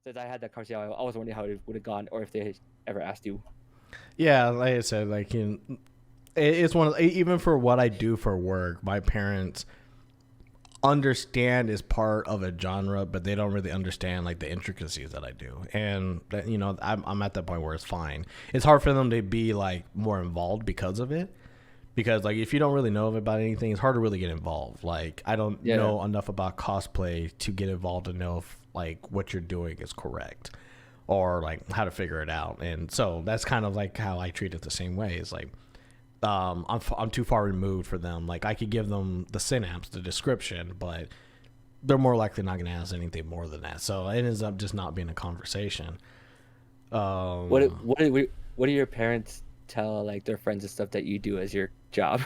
since I had that conversation, I was wondering how it would have gone, or if they ever asked you. Yeah, like I said, like it's one of even for what I do for work, my parents understand is part of a genre, but they don't really understand like the intricacies that I do. And that, I'm at that point where it's fine. It's hard for them to be like more involved because of it. Because like if you don't really know about anything, it's hard to really get involved. Like I don't Yeah, know enough about cosplay to get involved to know if like what you're doing is correct or like how to figure it out. And so that's kind of like how I treat it the same way. It's like I'm too far removed for them. Like I could give them the synapse, the description, but they're more likely not going to ask anything more than that. So it ends up just not being a conversation. what Um, what what do your parents tell like their friends and stuff that you do as your job?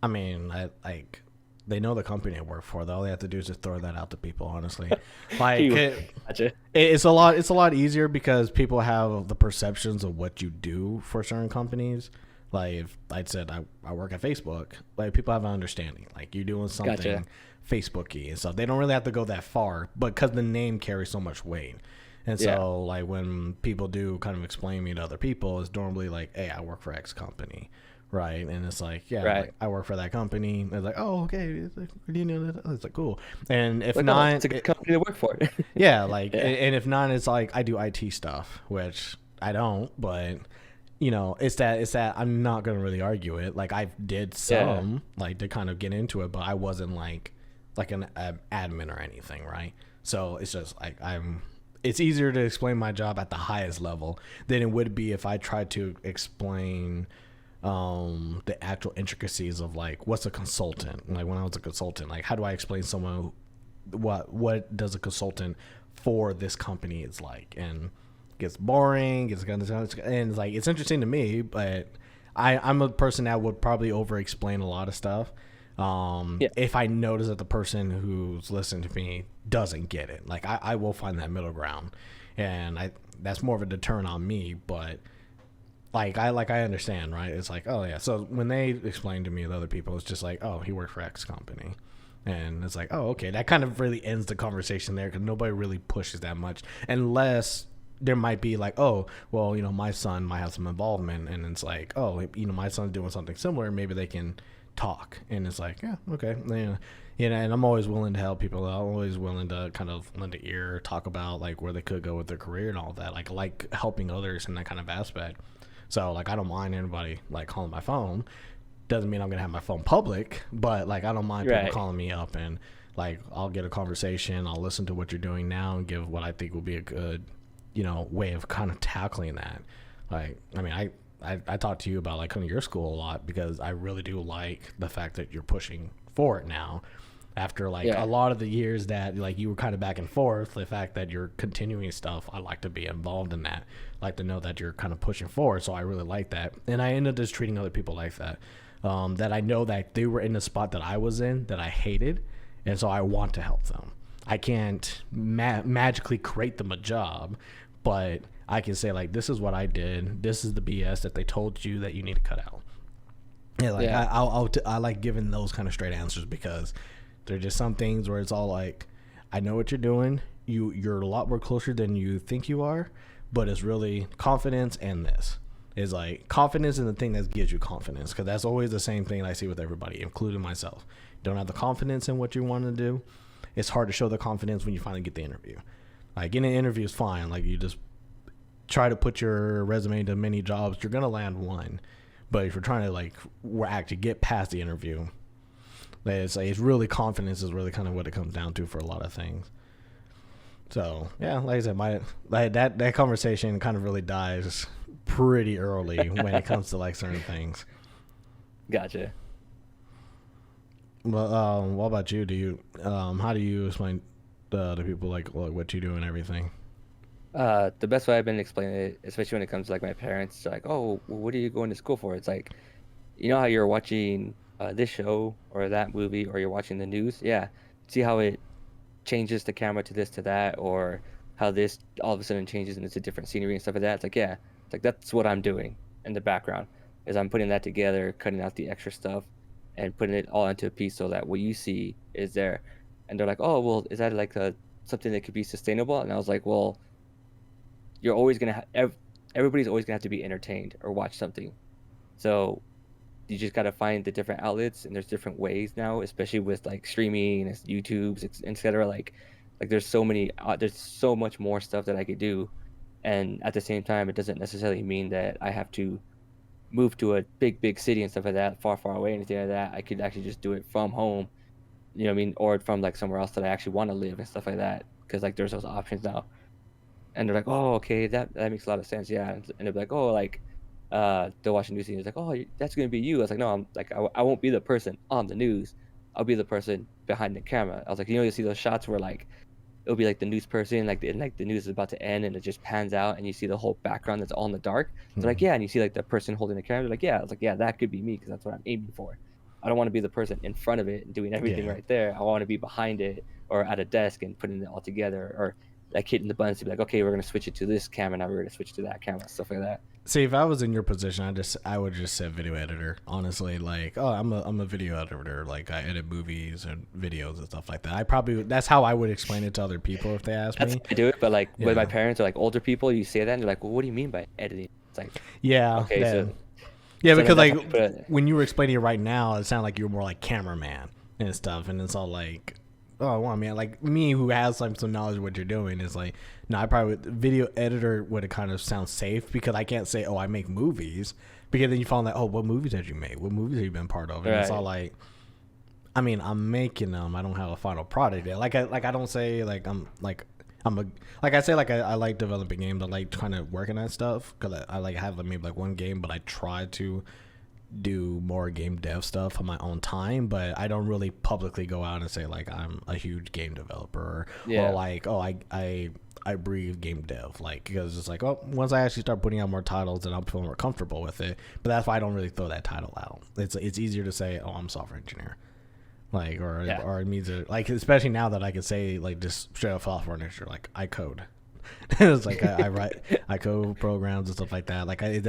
I mean, I like they know the company I work for. Though all they have to do is just throw that out to people. Honestly, like You gotcha. it's a lot. It's a lot easier because people have the perceptions of what you do for certain companies. Like if I said I work at Facebook, like people have an understanding. Like you're doing Gotcha. something Facebooky and stuff. They don't really have to go that far, but because the name carries so much weight. And Yeah. so, like when people do kind of explain me to other people, it's normally like, "Hey, I work for X company," right? And it's like, "Yeah, Right. like I work for that company." And it's like, "Oh, okay." It's like, do you know that? It's like, "Cool." And if Like, oh, not, it's a good company to work for. yeah, like, Yeah. and if not, it's like I do IT stuff, which I don't, but it's that I'm not gonna really argue it. Like I did Yeah. some, like to kind of get into it, but I wasn't like an admin or anything, right? So it's just like It's easier to explain my job at the highest level than it would be if I tried to explain the actual intricacies of like what's a consultant. Like when I was a consultant, like how do I explain someone what does a consultant for this company is like, and it gets boring, and it's like it's interesting to me, but I'm a person that would probably over explain a lot of stuff Yeah. if I notice that the person who's listening to me doesn't get it. Like I will find that middle ground, and I that's more of a deterrent on me, but I understand, right? It's like, oh yeah. So when they explain to me with other people, it's just like, oh, he worked for X company, and it's like, oh, okay. That kind of really ends the conversation there because nobody really pushes that much, unless there might be like, oh, well, my son might have some involvement, and it's like, oh, my son's doing something similar. Maybe they can talk, and it's like, yeah, okay, yeah. And I'm always willing to help people. I'm always willing to kind of lend an ear, talk about like where they could go with their career and all that. Like helping others in that kind of aspect. So like I don't mind anybody like calling my phone. Doesn't mean I'm gonna have my phone public, but like I don't mind people Right. calling me up, and like I'll get a conversation. I'll listen to what you're doing now and give what I think will be a good, way of kind of tackling that. Like I mean I talk to you about like coming to your school a lot because I really do like the fact that you're pushing for it now after like a Yeah. lot of the years that like you were kind of back and forth. The fact that you're continuing stuff, I like to be involved in that. I like to know that you're kind of pushing forward, so I really like that, and I end up just treating other people like that. That I know that they were in the spot that I was in that I hated, and so I want to help them. I can't magically create them a job, but I can say like, this is what I did. This is the BS that they told you that you need to cut out. Yeah, like Yeah. I like giving those kind of straight answers because they're just some things where it's all like, I know what you're doing. You're a lot more closer than you think you are, but it's really confidence, and this is like confidence is the thing that gives you confidence, because that's always the same thing I see with everybody, including myself. Don't have the confidence in what you want to do. It's hard to show the confidence when you finally get the interview. Like getting an interview is fine. Like you just try to put your resume to many jobs, you're gonna land one. But if you're trying to like actually get past the interview, it's like it's really confidence is really kind of what it comes down to for a lot of things. So yeah, like I said, my like that conversation kind of really dies pretty early when it comes to like certain things. Gotcha. Well, what about you? Do you how do you explain to people like what you do and everything? The best way I've been explaining it, especially when it comes to like my parents, they're like, "Oh, well, what are you going to school for?" It's like, you know how you're watching this show or that movie, or you're watching the news. Yeah, see how it changes the camera to this to that, or how this all of a sudden changes and it's a different scenery and stuff like that. It's like, yeah, it's like that's what I'm doing in the background, is I'm putting that together, cutting out the extra stuff, and putting it all into a piece so that what you see is there. And they're like, "Oh, well, is that like a something that could be sustainable. And I was like, well, you're always gonna everybody's always gonna have to be entertained or watch something. So you just got to find the different outlets, and there's different ways now, especially with like streaming and YouTube's, etc. Like there's so much more stuff that I could do, and at the same time, it doesn't necessarily mean that I have to move to a big city and stuff like that, far away, anything like that. I could actually just do it from home, you know what I mean, or from like somewhere else that I actually want to live and stuff like that. Because like there's those options now, and they're like, oh, okay, that makes a lot of sense, yeah. And they're like, oh, like, they'll watch the news and it's like, oh, that's gonna be you. I was like, no, I'm like, I won't be the person on the news. I'll be the person behind the camera. I was like, you see those shots where like it'll be like the news person, like the news is about to end, and it just pans out, and you see the whole background that's all in the dark. They're like, yeah, and you see like the person holding the camera. They're like, yeah. I was like, yeah, that could be me because that's what I'm aiming for. I don't want to be the person in front of it and doing everything Yeah. right there. I want to be behind it or at a desk and putting it all together, or like hitting the buttons to be like, okay, we're gonna switch it to this camera now. We're gonna switch to that camera, stuff like that. See, if I was in your position, I would just say video editor. Honestly, like, oh, I'm a video editor. Like, I edit movies and videos and stuff like that. That's how I would explain it to other people if they ask That's me. how I do it. But like with my Yeah, parents or like older people, you say that and they're like, well, what do you mean by editing? It's like, yeah, okay, so yeah. then Because that's like how you put it. when you were explaining it right now, it sounded like you were more like cameraman and stuff, and it's all like, oh, well, man, like me who has like some knowledge of what you're doing is like, no, I probably video editor would kind of sound safe because I can't say, oh, I make movies, because then you find like, oh, what movies have you made? What movies have you been part of? And it's all Right. like, I mean, I'm making them. I don't have a final product yet. I don't say like I'm a like I say like I like developing games. I like kind of working on stuff because I like have like, maybe like one game, but I try to do more game dev stuff on my own time, but I don't really publicly go out and say like I'm a huge game developer, or Yeah. like, oh, I breathe game dev, like, because it's like, oh, once I actually start putting out more titles, then I'll feel more comfortable with it. But that's why I don't really throw that title out. It's easier to say, oh, I'm a software engineer, like, Yeah. or it means that, like, especially now that I can say like just straight up software engineer, like I code. It's like I write, I code programs and stuff like that. Like it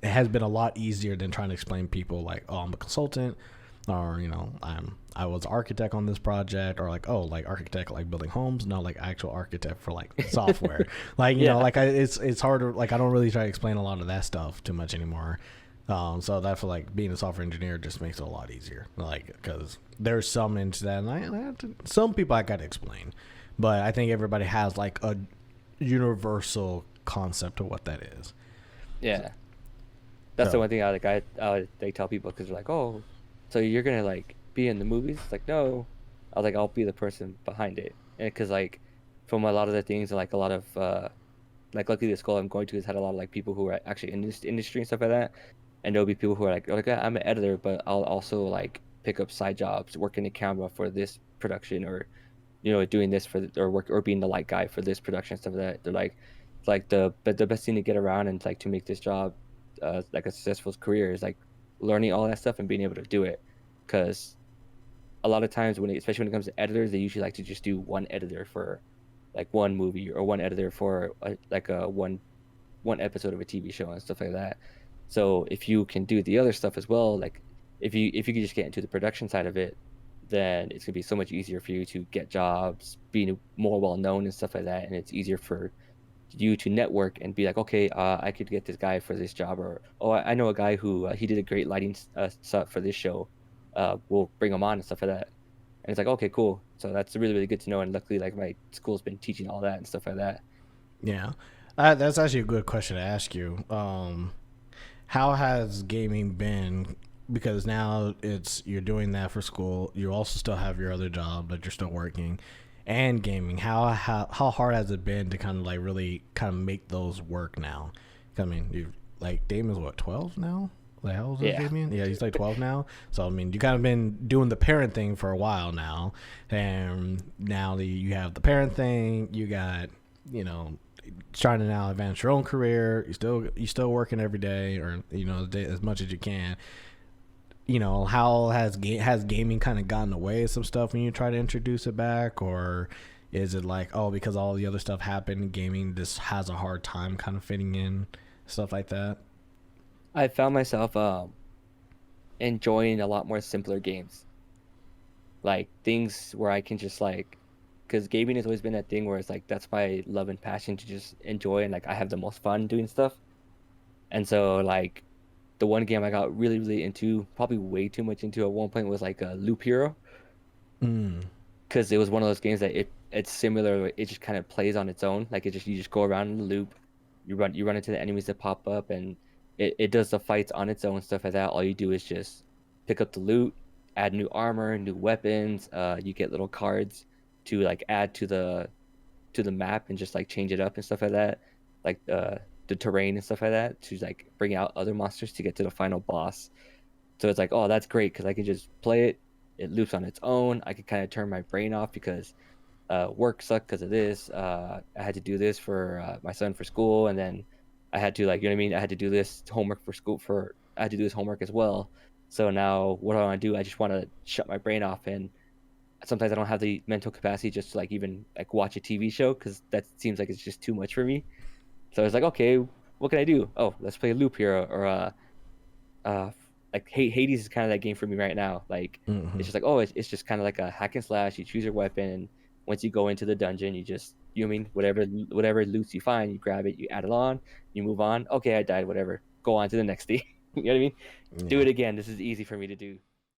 has been a lot easier than trying to explain people like, oh, I'm a consultant, or I was architect on this project, or like, oh, like architect like building homes. No, like actual architect for like software. Like Yeah. like it's harder. Like I don't really try to explain a lot of that stuff too much anymore. So that, for like being a software engineer, just makes it a lot easier. Like, because there's some into that, and I have to, some people I got to explain, but I think everybody has like a universal concept of what that is. Yeah. That's the So one thing they tell people because they're like, oh, so you're gonna like be in the movies? It's like, no. I was like, I'll be the person behind it, and because like from a lot of the things, like a lot of like luckily the school I'm going to has had a lot of like people who are actually in this industry and stuff like that, and there'll be people who are like, okay, I'm an editor, but I'll also like pick up side jobs, working the camera for this production, or doing this or work or being the light guy for this production stuff like that. They're like, it's like the best thing to get around and like to make this job like a successful career is like learning all that stuff and being able to do it, because a lot of times especially when it comes to editors, they usually like to just do one editor for like one movie, or one editor for like a one episode of a TV show and stuff like that. So if you can do the other stuff as well, like if you could just get into the production side of it, then it's gonna be so much easier for you to get jobs, being more well known and stuff like that, and it's easier for you to network and be like, okay, I could get this guy for this job, or oh, I know a guy who he did a great lighting stuff for this show. We'll bring him on and stuff like that. And it's like, okay, cool. So that's really good to know. And luckily, like my school's been teaching all that and stuff like that. yeah, that's actually a good question to ask you. How has gaming been? Because now you're doing that for school. You also still have your other job that you're still working, and gaming. How hard has it been to kind of like really kind of make those work now? I mean, you like Damon's what, 12 now? Like, how old is Yeah. Damien? Yeah, he's like 12 now. So I mean, you kind of been doing the parent thing for a while now, and now that you have the parent thing, you got, you know, trying to now advance your own career. You still working every day, or as much as you can. How has gaming kind of gotten away with some stuff when you try to introduce it back, or is it like, oh, because all the other stuff happened, gaming just has a hard time kind of fitting in, stuff like that? I found myself enjoying a lot more simpler games, like things where I can just like because gaming has always been that thing where it's like that's my love and passion to just enjoy, and like I have the most fun doing stuff. And so like the one game I got really really into, probably way too much into at one point, was like a Loop Hero, Mm. because it was one of those games that it's similar. It just kind of plays on its own. Like you just go around in the loop, you run into the enemies that pop up, and it does the fights on its own, stuff like that. All you do is just pick up the loot, add new armor, new weapons. You get little cards to like add to the map and just like change it up and stuff like that. Like the terrain and stuff like that to like bring out other monsters to get to the final boss. So it's like, oh, that's great because I can just play it. It loops on its own. I can kind of turn my brain off because work sucked because of this. I had to do this for my son for school, and then I had to, like, you know what I mean? I had to do this homework for school for. I had to do this homework as well. So now, what do I want to do? I just want to shut my brain off, and sometimes I don't have the mental capacity just to like even like watch a TV show because that seems like it's just too much for me. So it's like, okay, what can I do? Oh, let's play Loop Hero, or uh like Hades is kind of that game for me right now. Like Hmm. it's just like, oh, it's just kind of like a hack and slash. You choose your weapon, and once you go into the dungeon, you just, you know what I mean, whatever loot you find, you grab it, you add it on, you move on. Okay, I died, whatever. Go on to the next thing. You know what I mean? Do Yeah. it again. This is easy for me to do.